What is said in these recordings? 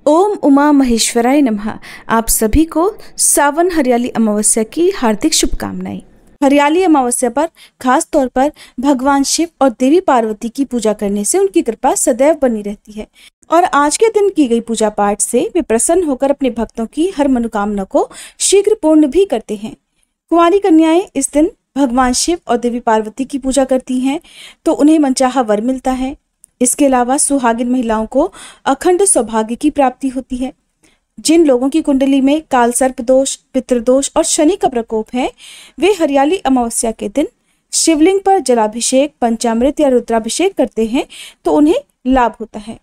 ओम उमा महेश्वराय नमः। आप सभी को सावन हरियाली अमावस्या की हार्दिक शुभकामनाएं। हरियाली अमावस्या पर खास तौर पर भगवान शिव और देवी पार्वती की पूजा करने से उनकी कृपा सदैव बनी रहती है और आज के दिन की गई पूजा पाठ से वे प्रसन्न होकर अपने भक्तों की हर मनोकामना को शीघ्र पूर्ण भी करते हैं। कुंवारी कन्याएं इस दिन भगवान शिव और देवी पार्वती की पूजा करती हैं तो उन्हें मनचाहा वर मिलता है। इसके अलावा सुहागिन महिलाओं को अखंड सौभाग्य की प्राप्ति होती है। जिन लोगों की कुंडली में काल सर्प दोष, पितृदोष और शनि का प्रकोप है, वे हरियाली अमावस्या के दिन शिवलिंग पर जलाभिषेक, पंचामृत या रुद्राभिषेक करते हैं तो उन्हें लाभ होता है।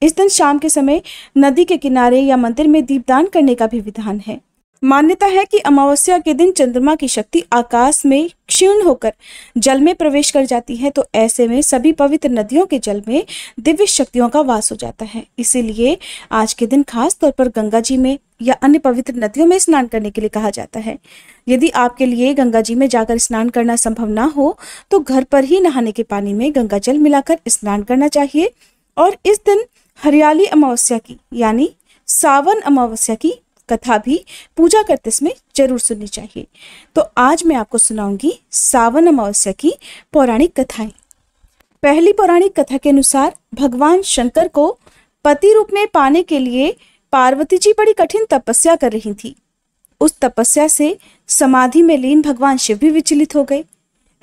इस दिन शाम के समय नदी के किनारे या मंदिर में दीपदान करने का भी विधान है। मान्यता है कि अमावस्या के दिन चंद्रमा की शक्ति आकाश में क्षीण होकर जल में प्रवेश कर जाती है, तो ऐसे में सभी पवित्र नदियों के जल में दिव्य शक्तियों का वास हो जाता है। इसीलिए आज के दिन खास तौर पर गंगा जी में या अन्य पवित्र नदियों में स्नान करने के लिए कहा जाता है। यदि आपके लिए गंगा जी में जाकर स्नान करना संभव ना हो तो घर पर ही नहाने के पानी में गंगा जल मिलाकर स्नान करना चाहिए। और इस दिन हरियाली अमावस्या की यानी सावन अमावस्या की कथा भी पूजा करते समय जरूर सुननी चाहिए। तो आज मैं आपको सुनाऊंगी सावन अमावस्या की पौराणिक कथाएं। पहली पौराणिक कथा के अनुसार भगवान शंकर को पति रूप में पाने के लिए पार्वती जी बड़ी कठिन तपस्या कर रही थी। उस तपस्या से समाधि में लीन भगवान शिव भी विचलित हो गए।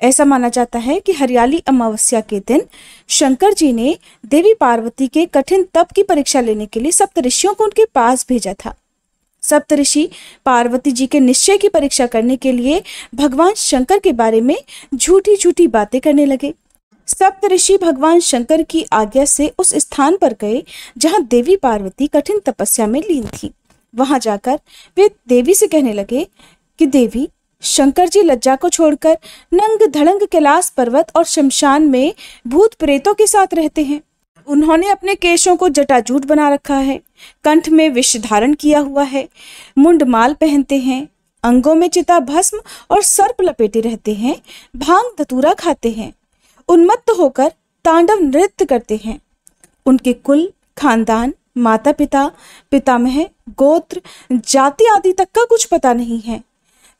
ऐसा माना जाता है कि हरियाली अमावस्या के दिन शंकर जी ने देवी पार्वती के कठिन तप की परीक्षा लेने के लिए सप्तऋषियों को उनके पास भेजा था। सप्तऋषि पार्वती जी के निश्चय की परीक्षा करने के लिए भगवान शंकर के बारे में झूठी झूठी बातें करने लगे। सप्तऋषि भगवान शंकर की आज्ञा से उस स्थान पर गए जहां देवी पार्वती कठिन तपस्या में लीन थी। वहां जाकर वे देवी से कहने लगे कि देवी, शंकर जी लज्जा को छोड़कर नंग धड़ंग कैलाश पर्वत और शमशान में भूत प्रेतों के साथ रहते हैं। उन्होंने अपने केशों को जटाजूट बना रखा है, कंठ में विष धारण किया हुआ है, मुंडमाल पहनते हैं, अंगों में चिता भस्म और सर्प लपेटे रहते हैं, भांग धतूरा खाते हैं, उन्मत्त होकर तांडव नृत्य करते हैं। उनके कुल, खानदान, माता पिता, पितामह, गोत्र, जाति आदि तक का कुछ पता नहीं है।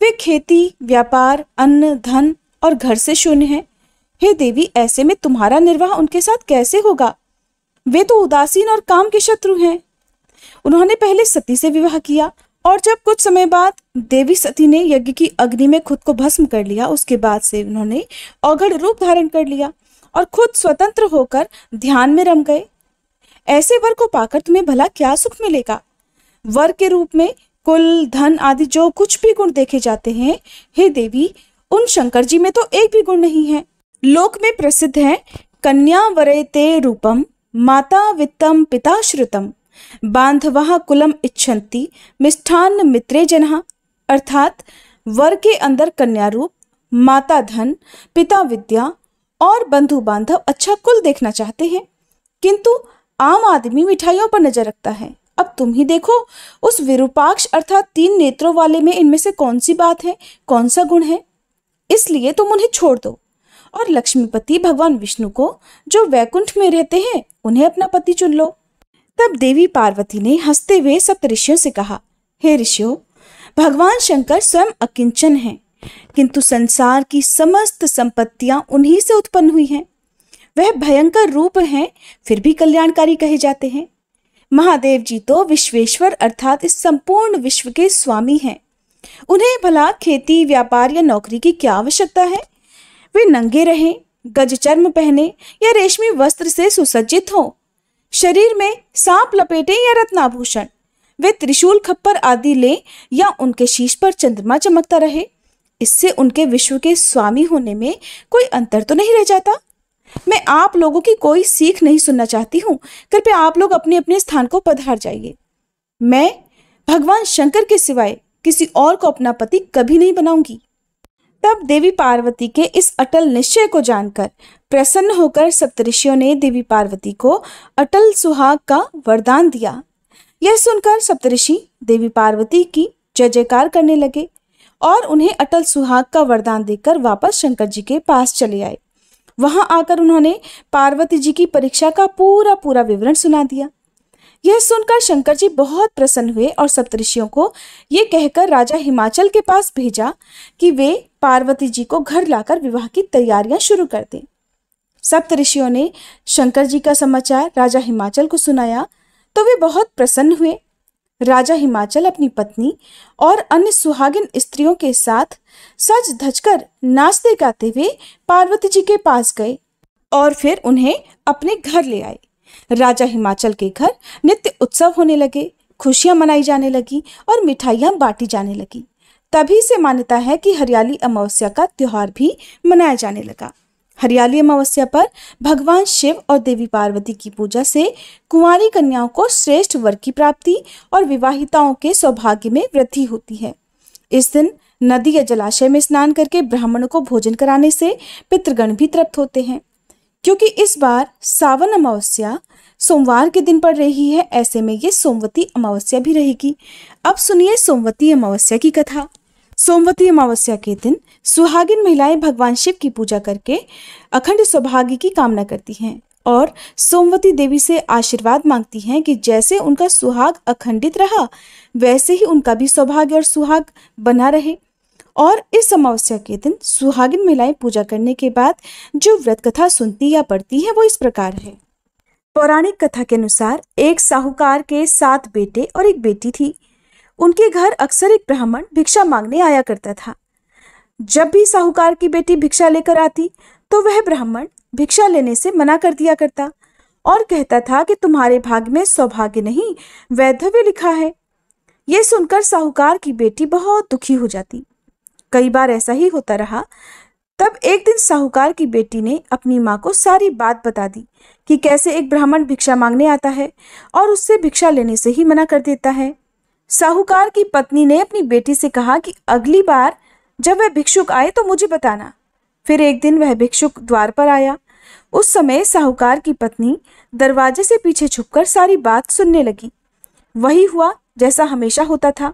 वे खेती, व्यापार, अन्न, धन और घर से शून्य हैं। हे देवी, ऐसे में तुम्हारा निर्वाह उनके साथ कैसे होगा? वे तो उदासीन और काम के शत्रु हैं। उन्होंने पहले सती से विवाह किया और जब कुछ समय बाद देवी सती ने यज्ञ की अग्नि में खुद को भस्म कर लिया, उसके बाद से उन्होंने औघड़ रूप धारण कर लिया और खुद स्वतंत्र होकर ध्यान में रम गए। ऐसे वर को पाकर तुम्हें भला क्या सुख मिलेगा? वर के रूप में कुल, धन आदि जो कुछ भी गुण देखे जाते हैं, हे देवी, उन शंकर जी में तो एक भी गुण नहीं है। लोक में प्रसिद्ध है कन्या वरेते रूपम, माता वित्तम पिता श्रुतम, बांधवः कुलम इच्छन्ति, मिष्ठान्न मित्रे जनः। अर्थात वर के अंदर कन्या रूप, माता धन, पिता विद्या और बंधु बांधव अच्छा कुल देखना चाहते हैं, किंतु आम आदमी मिठाइयों पर नजर रखता है। अब तुम ही देखो, उस विरूपाक्ष अर्थात 3 नेत्रों वाले में इनमें से कौन सी बात है, कौन सा गुण है? इसलिए तुम उन्हें छोड़ दो और लक्ष्मीपति भगवान विष्णु को, जो वैकुंठ में रहते हैं, उन्हें अपना पति चुन लो। तब देवी पार्वती ने हंसते हुए सप्तऋषियों से कहा, हे ऋषियों, भगवान शंकर स्वयं अकिंचन हैं, किंतु संसार की समस्त संपत्तियां उन्हीं से उत्पन्न हुई हैं। वह भयंकर रूप हैं, फिर भी कल्याणकारी कहे जाते हैं। महादेव जी तो विश्वेश्वर अर्थात इस संपूर्ण विश्व के स्वामी हैं। उन्हें भला खेती, व्यापार या नौकरी की क्या आवश्यकता है? वे नंगे रहें, गज चर्म पहने या रेशमी वस्त्र से सुसज्जित हों, शरीर में सांप लपेटे या रत्नाभूषण, वे त्रिशूल खप्पर आदि ले या उनके शीश पर चंद्रमा चमकता रहे, इससे उनके विश्व के स्वामी होने में कोई अंतर तो नहीं रह जाता। मैं आप लोगों की कोई सीख नहीं सुनना चाहती हूँ। कृपया आप लोग अपने अपने स्थान को पधार जाइए। मैं भगवान शंकर के सिवाय किसी और को अपना पति कभी नहीं बनाऊंगी। तब देवी पार्वती के इस अटल निश्चय को जानकर प्रसन्न होकर सप्तऋषियों ने देवी पार्वती को अटल सुहाग का वरदान दिया। यह सुनकर सप्तऋषि देवी पार्वती की जय जयकार करने लगे और उन्हें अटल सुहाग का वरदान देकर वापस शंकर जी के पास चले आए। वहां आकर उन्होंने पार्वती जी की परीक्षा का पूरा विवरण सुना दिया। यह सुनकर शंकर जी बहुत प्रसन्न हुए और सप्तऋषियों को ये कहकर राजा हिमाचल के पास भेजा कि वे पार्वती जी को घर लाकर विवाह की तैयारियां शुरू कर दें। सप्तऋषियों ने शंकर जी का समाचार राजा हिमाचल को सुनाया तो वे बहुत प्रसन्न हुए। राजा हिमाचल अपनी पत्नी और अन्य सुहागिन स्त्रियों के साथ सज धजकर नाचते गाते हुए पार्वती जी के पास गए और फिर उन्हें अपने घर ले आए। राजा हिमाचल के घर नित्य उत्सव होने लगे, खुशियां मनाई जाने लगी और मिठाइयां बांटी जाने लगी। तभी से मान्यता है कि हरियाली अमावस्या का त्योहार भी मनाया जाने लगा। हरियाली अमावस्या पर भगवान शिव और देवी पार्वती की पूजा से कुंवारी कन्याओं को श्रेष्ठ वर की प्राप्ति और विवाहिताओं के सौभाग्य में वृद्धि होती है। इस दिन नदी या जलाशय में स्नान करके ब्राह्मणों को भोजन कराने से पितृगण भी तृप्त होते हैं। क्योंकि इस बार सावन अमावस्या सोमवार के दिन पड़ रही है, ऐसे में ये सोमवती अमावस्या भी रहेगी। अब सुनिए सोमवती अमावस्या की कथा। सोमवती अमावस्या के दिन सुहागिन महिलाएं भगवान शिव की पूजा करके अखंड सौभाग्य की कामना करती हैं और सोमवती देवी से आशीर्वाद मांगती हैं कि जैसे उनका सुहाग अखंडित रहा वैसे ही उनका भी सौभाग्य और सुहाग बना रहे। और इस अमावस्या के दिन सुहागिन महिलाएं पूजा करने के बाद जो व्रत कथा सुनती या पढ़ती है वो इस प्रकार है। पौराणिक कथा के अनुसार एक साहूकार के 7 बेटे और एक बेटी थी। उनके घर अक्सर एक ब्राह्मण भिक्षा मांगने आया करता था। जब भी साहूकार की बेटी भिक्षा लेकर आती तो वह ब्राह्मण भिक्षा लेने से मना कर दिया करता और कहता था कि तुम्हारे भाग्य में सौभाग्य नहीं वैधव्य लिखा है। यह सुनकर साहूकार की बेटी बहुत दुखी हो जाती। कई बार ऐसा ही होता रहा। तब एक दिन साहूकार की बेटी ने अपनी माँ को सारी बात बता दी कि कैसे एक ब्राह्मण भिक्षा मांगने आता है और उससे भिक्षा लेने से ही मना कर देता है। साहूकार की पत्नी ने अपनी बेटी से कहा कि अगली बार जब वह भिक्षुक आए तो मुझे बताना। फिर एक दिन वह भिक्षुक द्वार पर आया। उस समय साहूकार की पत्नी दरवाजे से पीछे छुपकर सारी बात सुनने लगी। वही हुआ जैसा हमेशा होता था।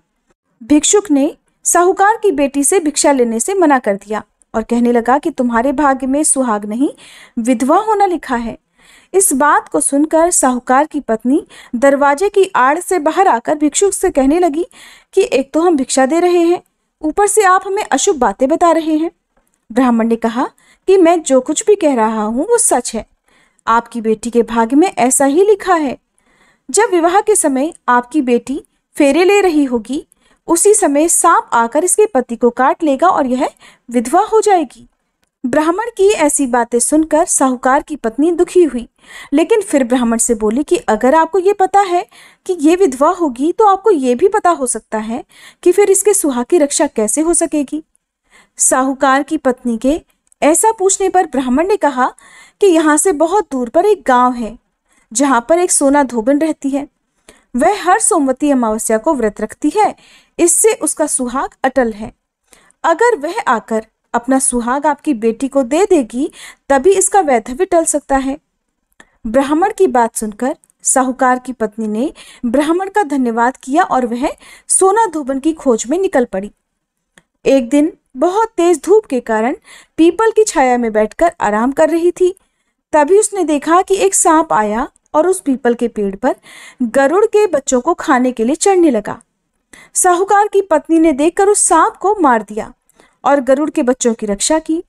भिक्षुक ने साहूकार की बेटी से भिक्षा लेने से मना कर दिया और कहने लगा कि तुम्हारे भाग्य में सुहाग नहीं विधवा होना लिखा है। इस बात को सुनकर साहूकार की पत्नी दरवाजे की आड़ से बाहर आकर भिक्षुक से कहने लगी कि एक तो हम भिक्षा दे रहे हैं, ऊपर से आप हमें अशुभ बातें बता रहे हैं। ब्राह्मण ने कहा कि मैं जो कुछ भी कह रहा हूँ वो सच है। आपकी बेटी के भाग्य में ऐसा ही लिखा है। जब विवाह के समय आपकी बेटी फेरे ले रही होगी उसी समय सांप आकर इसके पति को काट लेगा और यह विधवा हो जाएगी। ब्राह्मण की ऐसी बातें सुनकर साहूकार की पत्नी दुखी हुई, लेकिन फिर ब्राह्मण से बोली कि अगर आपको ये पता है कि ये विधवा होगी तो आपको ये भी पता हो सकता है कि फिर इसके सुहाग की रक्षा कैसे हो सकेगी। साहूकार की पत्नी के ऐसा पूछने पर ब्राह्मण ने कहा कि यहाँ से बहुत दूर पर एक गांव है जहाँ पर एक सोना धोबन रहती है। वह हर सोमवती अमावस्या को व्रत रखती है, इससे उसका सुहाग अटल है। अगर वह आकर अपना सुहाग आपकी बेटी को दे देगी तभी इसका वैधव्य टल सकता है। ब्राह्मण की बात सुनकर साहूकार की पत्नी ने ब्राह्मण का धन्यवाद किया और वह सोना धोबन की खोज में निकल पड़ी। एक दिन बहुत तेज धूप के कारण पीपल की छाया में बैठकर आराम कर रही थी। तभी उसने देखा कि एक सांप आया और उस पीपल के पेड़ पर गरुड़ के बच्चों को खाने के लिए चढ़ने लगा। साहूकार की पत्नी ने देखकर उस सांप को मार दिया और गरुड़ के बच्चों की रक्षा की।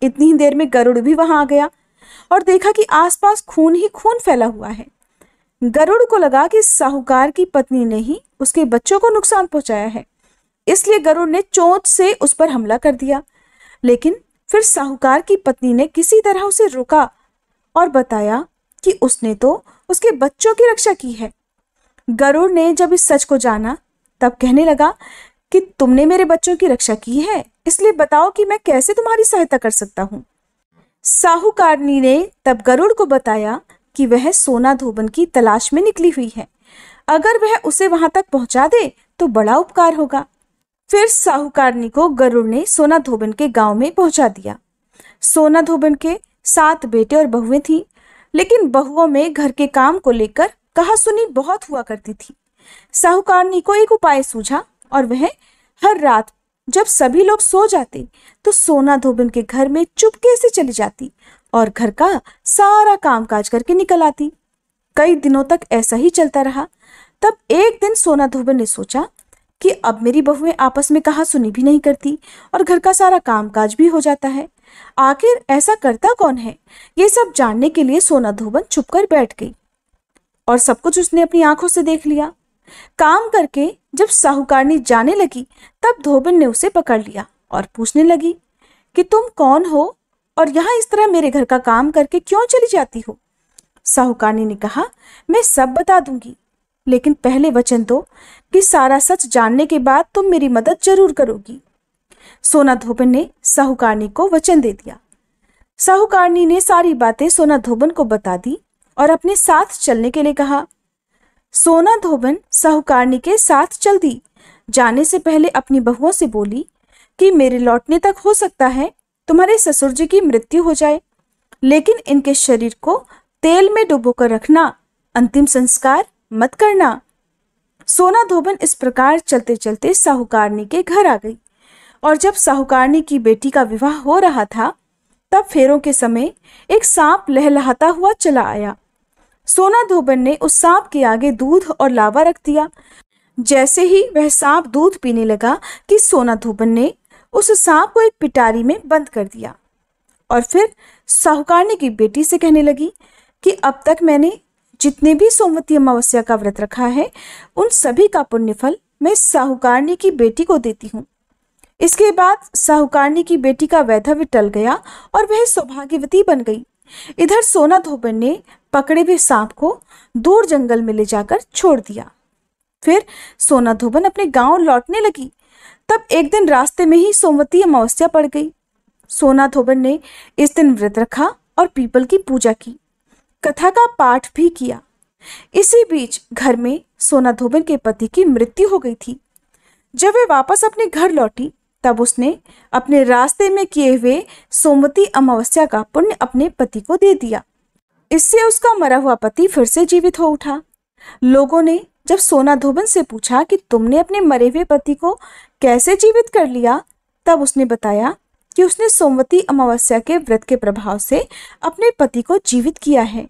इतनी ही देर में गरुड़ भी वहां आ गया और देखा कि आसपास खून ही खून फैला हुआ है। गरुड़ को लगा कि साहूकार की पत्नी ने ही उसके बच्चों को नुकसान पहुंचाया है, इसलिए गरुड़ ने चोंच से उस पर हमला कर दिया। लेकिन फिर साहूकार की पत्नी ने किसी तरह उसे रोका और बताया कि उसने तो उसके बच्चों की रक्षा की है। गरुड़ ने जब इस सच को जाना तब कहने लगा कि तुमने मेरे बच्चों की रक्षा की है, इसलिए बताओ कि मैं कैसे तुम्हारी सहायता कर सकता हूँ। साहूकारनी ने तब गरुड़ को बताया कि वह सोना धोबन की तलाश में निकली हुई है, अगर वह उसे वहां तक पहुंचा दे तो बड़ा उपकार होगा। फिर साहूकारनी को गरुड़ ने सोना धोबन के गांव में पहुंचा दिया। सोना धोबन के 7 बेटे और बहुएं थीं, लेकिन बहुओं में घर के काम को लेकर कहासुनी बहुत हुआ करती थी। साहूकारनी को एक उपाय सूझा और वह हर रात जब सभी लोग सो जाते तो सोना धोबन के घर में चुपके से चली जाती और घर का सारा कामकाज करके निकल आती। कई दिनों तक ऐसा ही चलता रहा। तब एक दिन सोना धोबन ने सोचा कि अब मेरी बहुएं आपस में कहा सुनी भी नहीं करती और घर का सारा कामकाज भी हो जाता है। आखिर ऐसा करता कौन है? ये सब जानने के लिए सोना धोबन चुपकर बैठ गई और सब कुछ उसने अपनी आंखों से देख लिया। काम करके जब साहूकारनी जाने लगी तब धोबन ने उसे पकड़ लिया और पूछने लगी कि तुम कौन हो और यहाँ इस तरह मेरे घर का काम करके क्यों चली जाती हो? साहूकारनी ने कहा, मैं सब बता दूंगी, लेकिन पहले वचन दो कि सारा सच जानने के बाद तुम मेरी मदद जरूर करोगी। सोना धोबन ने साहूकारनी को वचन दे दिया। साहूकारनी ने सारी बातें सोना धोबन को बता दी और अपने साथ चलने के लिए कहा। सोना धोबन साहूकारनी के साथ चल दी। जाने से पहले अपनी बहुओं से बोली कि मेरे लौटने तक हो सकता है तुम्हारे ससुर जी की मृत्यु हो जाए, लेकिन इनके शरीर को तेल में डुबोकर रखना, अंतिम संस्कार मत करना। सोना धोबन इस प्रकार चलते चलते साहूकारनी के घर आ गई और जब साहूकारनी की बेटी का विवाह हो रहा था तब फेरों के समय एक सांप लहलहाता हुआ चला आया। सोना धोबन ने उस सांप के आगे दूध और लावा रख दिया। जैसे ही वह सांप दूध पीने लगा कि सोना धोबन ने उस सांप को एक पिटारी में बंद कर दिया और फिर साहूकारनी की बेटी से कहने लगी कि अब तक मैंने जितने भी सोमवती अमावस्या का व्रत रखा है उन सभी का पुण्यफल मैं साहूकारनी की बेटी को देती हूँ। इसके बाद साहूकारनी की बेटी का वैधव्य टल गया और वह सौभाग्यवती बन गई। इधर सोना धोबन ने पकड़े हुए सांप को दूर जंगल में ले जाकर छोड़ दिया। फिर सोना धोबन अपने गांव लौटने लगी। तब एक दिन रास्ते में ही सोमवती अमावस्या पड़ गई। सोना धोबन ने इस दिन व्रत रखा और पीपल की पूजा की, कथा का पाठ भी किया। इसी बीच घर में सोना धोबन के पति की मृत्यु हो गई थी। जब वे वापस अपने घर लौटी तब उसने अपने रास्ते में किए हुए सोमवती अमावस्या का पुण्य अपने पति को दे दिया। इससे उसका मरा हुआ पति फिर से जीवित हो उठा। लोगों ने जब सोना धोबन से पूछा कि तुमने अपने मरे हुए पति को कैसे जीवित कर लिया, तब उसने बताया कि उसने सोमवती अमावस्या के व्रत के प्रभाव से अपने पति को जीवित किया है।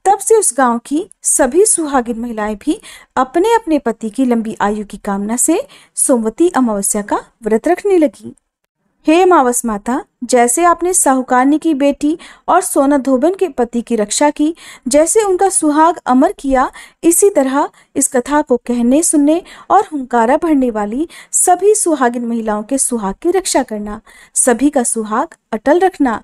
तब से उस गांव की सभी सुहागिन महिलाएं भी अपने अपने पति की लंबी आयु की कामना से सोमवती अमावस्या का व्रत रखने लगी। हे अमावस माता, जैसे आपने साहूकारनी की बेटी और सोना धोबन के पति की रक्षा की, जैसे उनका सुहाग अमर किया, इसी तरह इस कथा को कहने सुनने और हुंकारा भरने वाली सभी सुहागिन महिलाओं के सुहाग की रक्षा करना, सभी का सुहाग अटल रखना।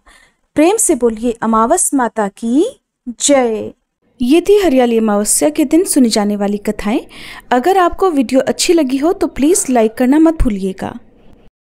प्रेम से बोलिए अमावस माता की जय। ये थी हरियाली अमावस्या के दिन सुनी जाने वाली कथाएं। अगर आपको वीडियो अच्छी लगी हो तो प्लीज़ लाइक करना मत भूलिएगा।